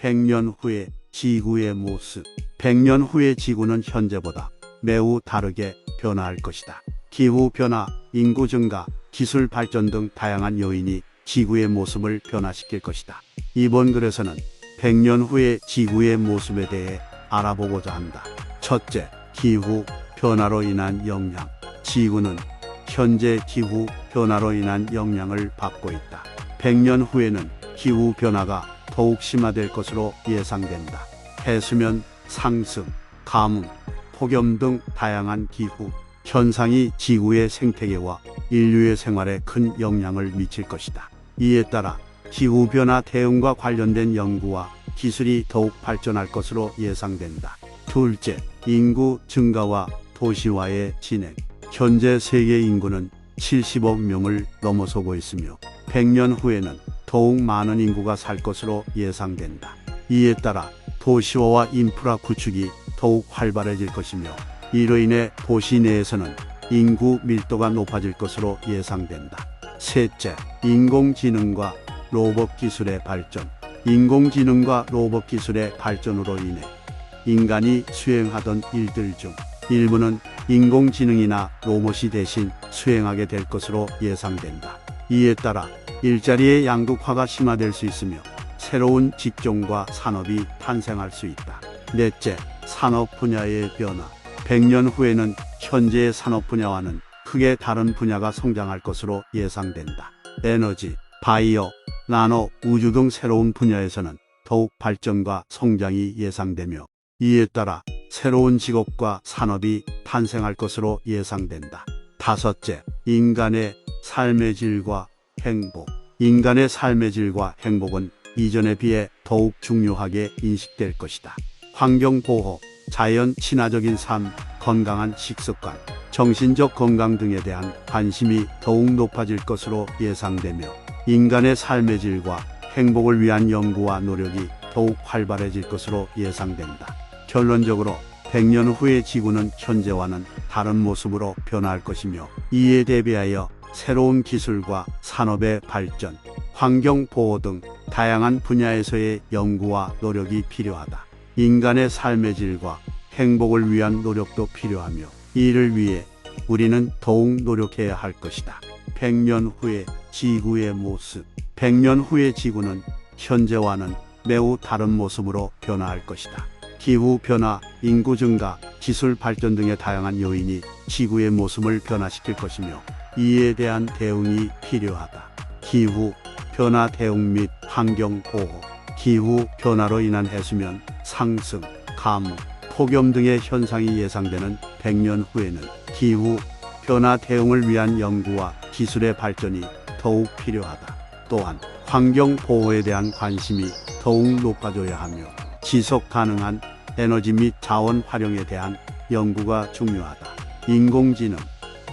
100년 후의 지구의 모습. 100년 후의 지구는 현재보다 매우 다르게 변화할 것이다. 기후변화, 인구 증가, 기술 발전 등 다양한 요인이 지구의 모습을 변화시킬 것이다. 이번 글에서는 100년 후의 지구의 모습에 대해 알아보고자 한다. 첫째, 기후 변화로 인한 영향. 지구는 현재 기후 변화로 인한 영향을 받고 있다. 100년 후에는 기후 변화가 더욱 심화될 것으로 예상된다. 해수면 상승, 가뭄, 폭염 등 다양한 기후 현상이 지구의 생태계와 인류의 생활에 큰 영향을 미칠 것이다. 이에 따라 기후변화 대응과 관련된 연구와 기술이 더욱 발전할 것으로 예상된다. 둘째, 인구 증가와 도시화의 진행. 현재 세계 인구는 70억 명을 넘어서고 있으며 100년 후에는 더욱 많은 인구가 살 것으로 예상된다. 이에 따라 도시화와 인프라 구축이 더욱 활발해질 것이며 이로 인해 도시 내에서는 인구 밀도가 높아질 것으로 예상된다. 셋째, 인공지능과 로봇 기술의 발전. 인공지능과 로봇 기술의 발전으로 인해 인간이 수행하던 일들 중 일부는 인공지능이나 로봇이 대신 수행하게 될 것으로 예상된다. 이에 따라 일자리의 양극화가 심화될 수 있으며 새로운 직종과 산업이 탄생할 수 있다. 넷째, 산업 분야의 변화. 100년 후에는 현재의 산업 분야와는 크게 다른 분야가 성장할 것으로 예상된다. 에너지, 바이오, 나노, 우주 등 새로운 분야에서는 더욱 발전과 성장이 예상되며 이에 따라 새로운 직업과 산업이 탄생할 것으로 예상된다. 다섯째, 인간의 삶의 질과 행복. 인간의 삶의 질과 행복은 이전에 비해 더욱 중요하게 인식될 것이다. 환경보호, 자연 친화적인 삶, 건강한 식습관, 정신적 건강 등에 대한 관심이 더욱 높아질 것으로 예상되며 인간의 삶의 질과 행복을 위한 연구와 노력이 더욱 활발해질 것으로 예상된다. 결론적으로 100년 후의 지구는 현재와는 다른 모습으로 변화할 것이며 이에 대비하여 새로운 기술과 산업의 발전, 환경보호 등 다양한 분야에서의 연구와 노력이 필요하다. 인간의 삶의 질과 행복을 위한 노력도 필요하며 이를 위해 우리는 더욱 노력해야 할 것이다. 100년 후의 지구의 모습. 100년 후의 지구는 현재와는 매우 다른 모습으로 변화할 것이다. 기후변화, 인구 증가, 기술 발전 등의 다양한 요인이 지구의 모습을 변화시킬 것이며 이에 대한 대응이 필요하다. 기후 변화 대응 및 환경 보호. 기후 변화로 인한 해수면 상승, 가뭄, 폭염 등의 현상이 예상되는 100년 후에는 기후 변화 대응을 위한 연구와 기술의 발전이 더욱 필요하다. 또한 환경 보호에 대한 관심이 더욱 높아져야 하며 지속 가능한 에너지 및 자원 활용에 대한 연구가 중요하다. 인공지능,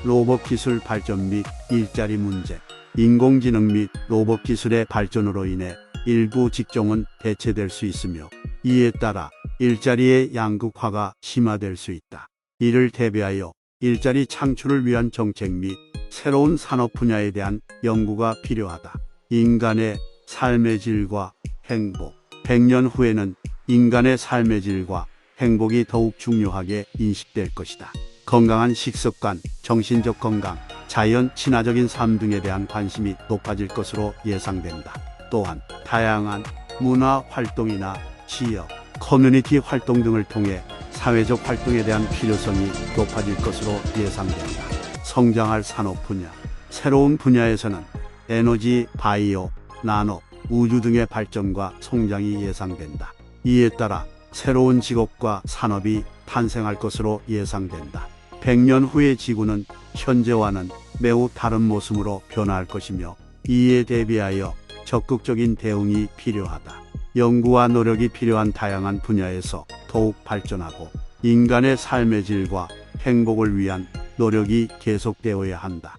로봇 기술 발전 및 일자리 문제. 인공지능 및 로봇 기술의 발전으로 인해 일부 직종은 대체될 수 있으며 이에 따라 일자리의 양극화가 심화될 수 있다. 이를 대비하여 일자리 창출을 위한 정책 및 새로운 산업 분야에 대한 연구가 필요하다. 인간의 삶의 질과 행복. 100년 후에는 인간의 삶의 질과 행복이 더욱 중요하게 인식될 것이다. 건강한 식습관, 정신적 건강, 자연 친화적인 삶 등에 대한 관심이 높아질 것으로 예상된다. 또한 다양한 문화 활동이나 지역, 커뮤니티 활동 등을 통해 사회적 활동에 대한 필요성이 높아질 것으로 예상된다. 성장할 산업 분야. 새로운 분야에서는 에너지, 바이오, 나노, 우주 등의 발전과 성장이 예상된다. 이에 따라 새로운 직업과 산업이 탄생할 것으로 예상된다. 100년 후의 지구는 현재와는 매우 다른 모습으로 변화할 것이며 이에 대비하여 적극적인 대응이 필요하다. 연구와 노력이 필요한 다양한 분야에서 더욱 발전하고 인간의 삶의 질과 행복을 위한 노력이 계속되어야 한다.